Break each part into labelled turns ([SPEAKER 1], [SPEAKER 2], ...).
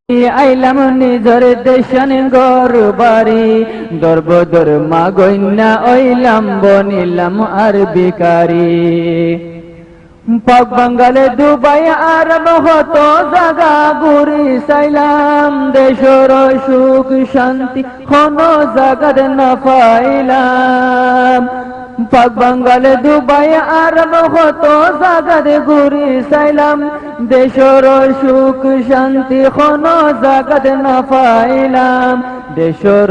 [SPEAKER 1] আইলাম নিজর দেশন গর বাড়ি দরবদর মাগন্যা ওইলাম বনিলাম আর বিকারি পাক বাঙ্গালে দুবাই আরব হতো জাগা ঘুরি সাইলাম দেশর সুখ শান্তি কোনো জাগাত না পাইলাম পাক বাঙ্গালে দুবাই আরব হতো জাগাত ঘুরি সাইলাম দেশর সুখ শান্তি কোনো জাগাত না পাইলাম দেশর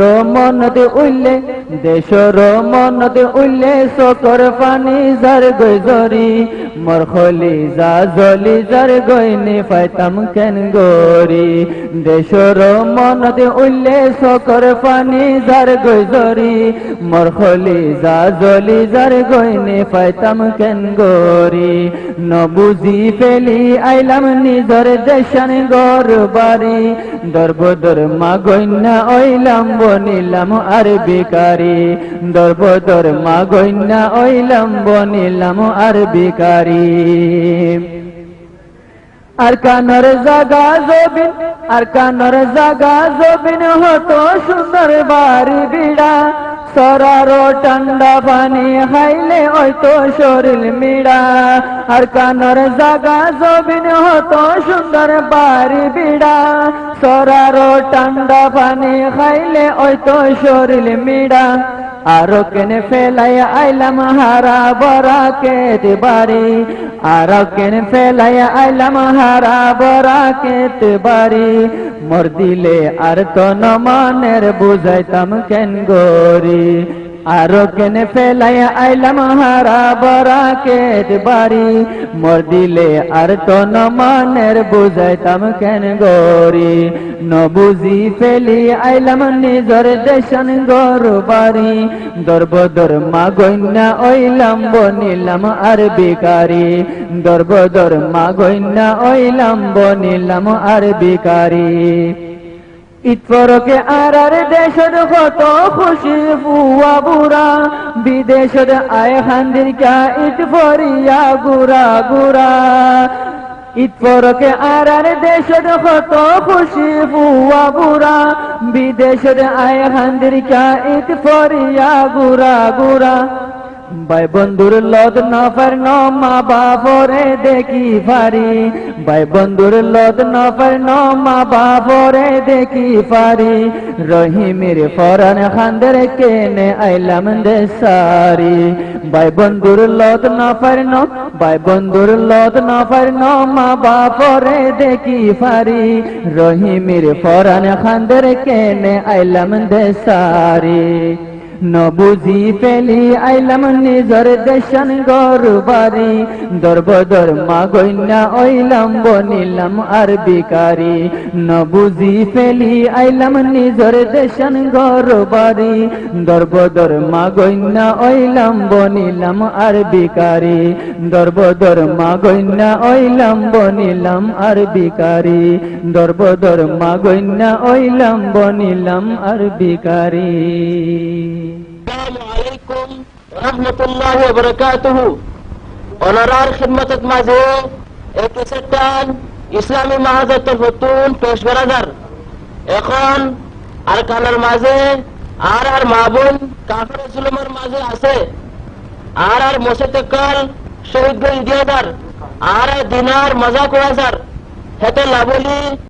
[SPEAKER 1] মনতে উল্লে সকর পানি যার গজরি মোর খলি যা জলি যার গইনি পাইতাম কেন গরি দেশর মনতে উল্লে সকর পানি যার গজরি মোর খলি যা জলি যার গইনি পাইতাম কেন গরি নবুজি ফেলি আইলাম নিজর দেশান গর বাড়ি দরবদর মাগন্যা ওইলাম বনিলাম আর বিকারি দরবদর মাগন্যা ওইলাম বনিলাম আর বিকারি আর কানর জাগা জবিন হতো সুন্দর বাড়ি বিড়া সরারো ঠান্ডা পানি খাইলে হয়তো শরীর মিড়া আর কানর জাগা জবিন হতো সুন্দর বাড়ি বিড়া সরারো ঠান্ডা পানি খাইলে হয়তো শরীর মিড়া আরো কেনে ফেলাই আইলাম হারা বরা কেত বাড়ি আরো কেনে ফেলাই আইলাম হারা বরা কেত বাড়ি মোর দিলে আর তো নমানের বুঝাইতাম কেন গরি আরো কেনে ফেলাই আইলাম হারা বরা কেত বাড়ি মোর দিলে আর তো নমানের বুঝাইতাম কেন গরি নবুজি ফেলি আইলাম নিজর দেশন গর বাড়ি দরবদর মাগন্যা ওইলাম বনিলাম আর বিকারি দরবদর মাগন্যা ওইলাম বনিলাম আর বিকারি ইতফরকে আর দেশর কত খুশি ফুয়া বুড়া বিদেশর আয় খান্দির কা ইতফরিয়া গুরা গুরা ইতফরকে আর দেশর কত খুশি ফুয়া বুড়া বিদেশর আয় খান্দির কা ইতফরিয়া গুরা গুরা ভাই বন্ধুর লদ নফর ন মা বাপরে দেখি ফারি ভাই বন্ধুর লদ নফর ন মা বাপরে দেখি ফারি রহিমের ফরান খান্দের কেনে আইলাম দেশারি ভাই বন্ধুর লদ নফর ন ভাই বন্ধুর লদ নফর ন মা বাপরে দেখি ফারি রহিমের ফরান খান্দের কেনে আইলাম দেশারি নবুজি ফেলি আইলাম নিজর দেশান গর বাড়ি দরবদর মাগন্যা ওইলাম বনিলাম আর বিকারি নবুজি ফেলি আইলাম নিজর দেশান গর বাড়ি দরবদর মাগন্যা ওইলাম বনিলাম আর বিকারি দরবদর মাগন্যা ওইলাম বনিলাম আর বিকারি দরবদর মাগন্যা ওইলাম বনিলাম আর বিকারি।
[SPEAKER 2] আসসালামু আলাইকুম রাহমাতুল্লাহি ওয়া বারাকাতুহু। অনারার খিদমতত মাঝে এক সেটান ইসলামী মাহাজাতুল ফুতুন পেশ করা যার এখন আর কানার মাঝে আর মাবুন কাফের জুলুমের মাঝে আছে আর মুশতাকাল শহীদ গই দিয়াদার আর দিনার মজা করা যার হেতে লাবলি